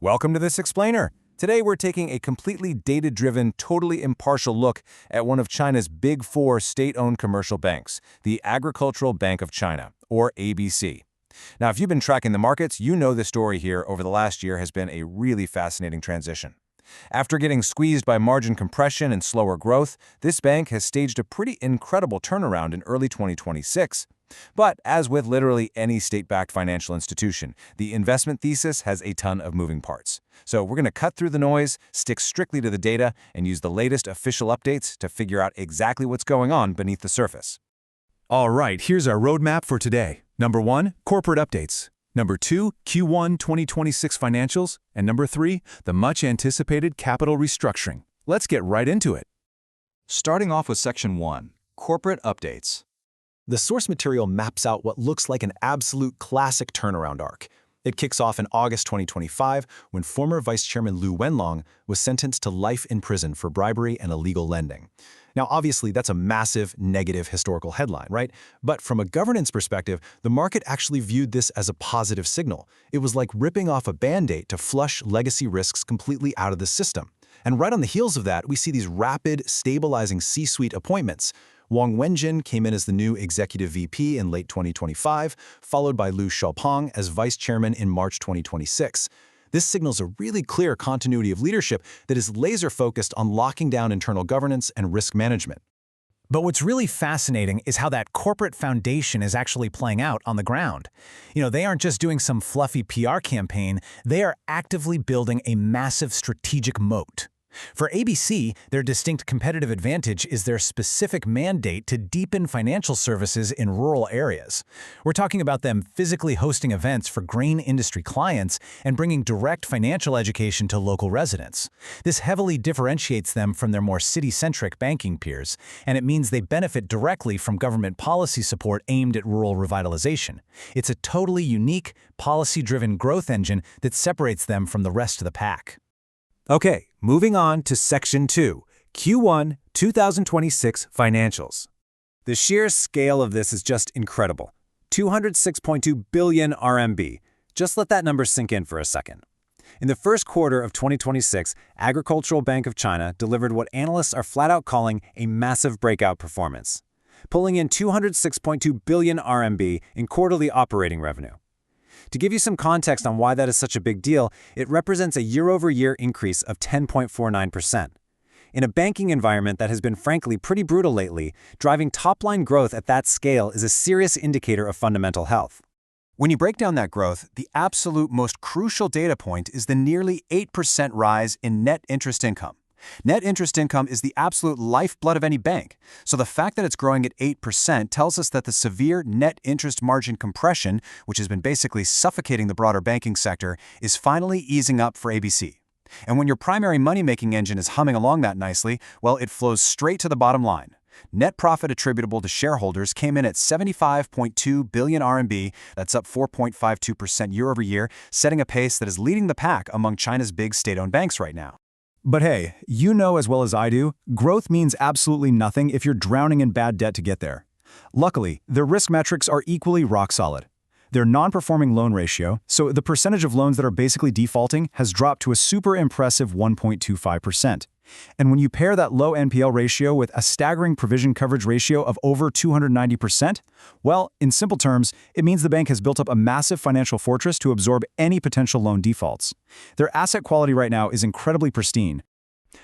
Welcome to this explainer. Today we're taking a completely data-driven, totally impartial look at one of China's big four state-owned commercial banks, the Agricultural Bank of China, or ABC. Now, if you've been tracking the markets, you know the story here over the last year has been a really fascinating transition. After getting squeezed by margin compression and slower growth, this bank has staged a pretty incredible turnaround in early 2026. But as with literally any state-backed financial institution, the investment thesis has a ton of moving parts. So we're going to cut through the noise, stick strictly to the data, and use the latest official updates to figure out exactly what's going on beneath the surface. All right, here's our roadmap for today. Number 1, corporate updates. Number 2, Q1 2026 financials. And number 3, the much-anticipated capital restructuring. Let's get right into it. Starting off with Section 1, Corporate Updates. The source material maps out what looks like an absolute classic turnaround arc. It kicks off in August 2025 when former Vice Chairman Lu Wenlong was sentenced to life in prison for bribery and illegal lending. Now, obviously, that's a massive, negative historical headline, right? But from a governance perspective, the market actually viewed this as a positive signal. It was like ripping off a Band-Aid to flush legacy risks completely out of the system. And right on the heels of that, we see these rapid, stabilizing C-suite appointments. Wang Wenjin came in as the new executive VP in late 2025, followed by Liu Xiaopeng as vice chairman in March 2026. This signals a really clear continuity of leadership that is laser-focused on locking down internal governance and risk management. But what's really fascinating is how that corporate foundation is actually playing out on the ground. They aren't just doing some fluffy PR campaign, they are actively building a massive strategic moat. For ABC, their distinct competitive advantage is their specific mandate to deepen financial services in rural areas. We're talking about them physically hosting events for grain industry clients and bringing direct financial education to local residents. This heavily differentiates them from their more city-centric banking peers, and it means they benefit directly from government policy support aimed at rural revitalization. It's a totally unique, policy-driven growth engine that separates them from the rest of the pack. Okay, moving on to Section 2, Q1 2026 Financials. The sheer scale of this is just incredible. 206.2 billion RMB. Just let that number sink in for a second. In the first quarter of 2026, Agricultural Bank of China delivered what analysts are flat out calling a massive breakout performance, pulling in 206.2 billion RMB in quarterly operating revenue. To give you some context on why that is such a big deal, it represents a year-over-year increase of 10.49%. In a banking environment that has been frankly pretty brutal lately, driving top-line growth at that scale is a serious indicator of fundamental health. When you break down that growth, the absolute most crucial data point is the nearly 8% rise in net interest income. Net interest income is the absolute lifeblood of any bank, so the fact that it's growing at 8% tells us that the severe net interest margin compression, which has been basically suffocating the broader banking sector, is finally easing up for ABC. And when your primary money-making engine is humming along that nicely, well, it flows straight to the bottom line. Net profit attributable to shareholders came in at 75.2 billion RMB, that's up 4.52% year-over-year, setting a pace that is leading the pack among China's big state-owned banks right now. But hey, you know as well as I do, growth means absolutely nothing if you're drowning in bad debt to get there. Luckily, their risk metrics are equally rock solid. Their non-performing loan ratio, so the percentage of loans that are basically defaulting, has dropped to a super impressive 1.25%. And when you pair that low NPL ratio with a staggering provision coverage ratio of over 290%, well, in simple terms, it means the bank has built up a massive financial fortress to absorb any potential loan defaults. Their asset quality right now is incredibly pristine.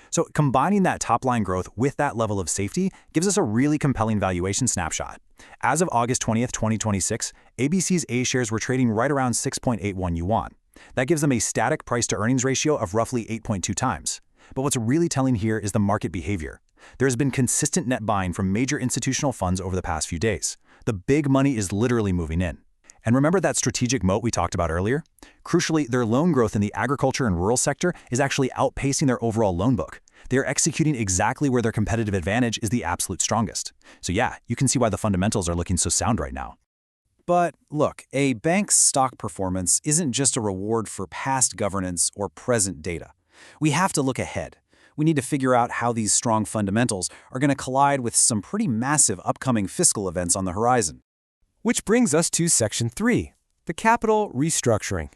So combining that top-line growth with that level of safety gives us a really compelling valuation snapshot. As of August 20th, 2026, ABC's A shares were trading right around 6.81 Yuan. That gives them a static price-to-earnings ratio of roughly 8.2 times. But what's really telling here is the market behavior. There has been consistent net buying from major institutional funds over the past few days. The big money is literally moving in. And remember that strategic moat we talked about earlier? Crucially, their loan growth in the agriculture and rural sector is actually outpacing their overall loan book. They are executing exactly where their competitive advantage is the absolute strongest. So yeah, you can see why the fundamentals are looking so sound right now. But look, a bank's stock performance isn't just a reward for past governance or present data. We have to look ahead. We need to figure out how these strong fundamentals are going to collide with some pretty massive upcoming fiscal events on the horizon. Which brings us to Section 3, the capital restructuring.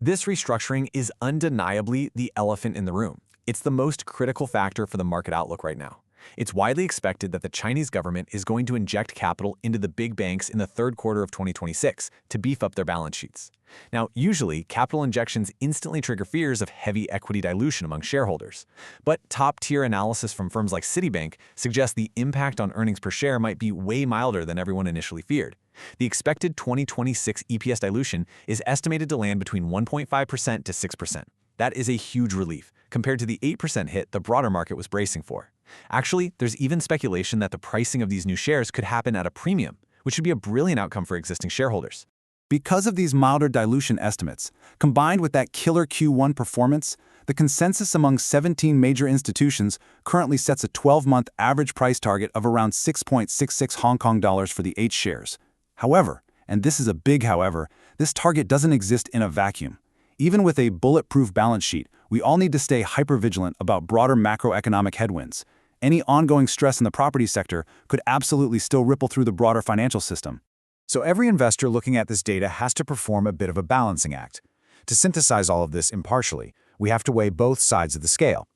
This restructuring is undeniably the elephant in the room. It's the most critical factor for the market outlook right now. It's widely expected that the Chinese government is going to inject capital into the big banks in the third quarter of 2026 to beef up their balance sheets. Now, usually, capital injections instantly trigger fears of heavy equity dilution among shareholders. But top-tier analysis from firms like Citibank suggests the impact on earnings per share might be way milder than everyone initially feared. The expected 2026 EPS dilution is estimated to land between 1.5% to 6%. That is a huge relief, compared to the 8% hit the broader market was bracing for. Actually, there's even speculation that the pricing of these new shares could happen at a premium, which would be a brilliant outcome for existing shareholders. Because of these milder dilution estimates, combined with that killer Q1 performance, the consensus among 17 major institutions currently sets a 12-month average price target of around 6.66 Hong Kong dollars for the 8 shares. However, and this is a big however, this target doesn't exist in a vacuum. Even with a bulletproof balance sheet, we all need to stay hyper-vigilant about broader macroeconomic headwinds. Any ongoing stress in the property sector could absolutely still ripple through the broader financial system. So every investor looking at this data has to perform a bit of a balancing act. To synthesize all of this impartially, we have to weigh both sides of the scale.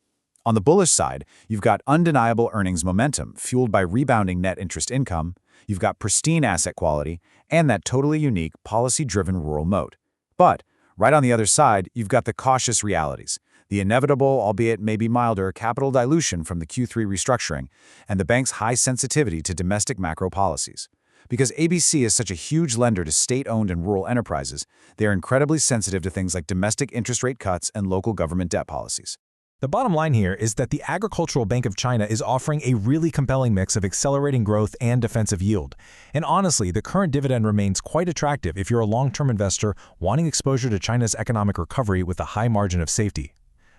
On the bullish side, you've got undeniable earnings momentum fueled by rebounding net interest income, you've got pristine asset quality, and that totally unique policy-driven rural moat. But right on the other side, you've got the cautious realities, the inevitable, albeit maybe milder, capital dilution from the Q3 restructuring, and the bank's high sensitivity to domestic macro policies. Because ABC is such a huge lender to state-owned and rural enterprises, they are incredibly sensitive to things like domestic interest rate cuts and local government debt policies. The bottom line here is that the Agricultural Bank of China is offering a really compelling mix of accelerating growth and defensive yield. And honestly, the current dividend remains quite attractive if you're a long-term investor wanting exposure to China's economic recovery with a high margin of safety.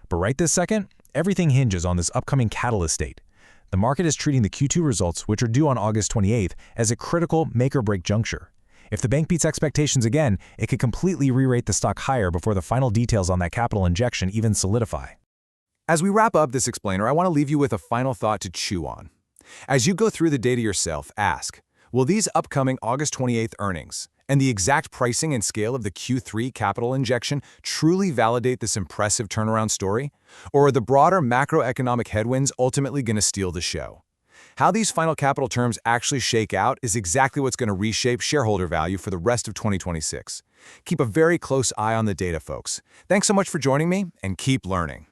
But right this second, everything hinges on this upcoming catalyst date. The market is treating the Q2 results, which are due on August 28th, as a critical make-or-break juncture. If the bank beats expectations again, it could completely re-rate the stock higher before the final details on that capital injection even solidify. As we wrap up this explainer, I want to leave you with a final thought to chew on. As you go through the data yourself, ask, will these upcoming August 28th earnings and the exact pricing and scale of the Q3 capital injection truly validate this impressive turnaround story? Or are the broader macroeconomic headwinds ultimately going to steal the show? How these final capital terms actually shake out is exactly what's going to reshape shareholder value for the rest of 2026. Keep a very close eye on the data, folks. Thanks so much for joining me, and keep learning.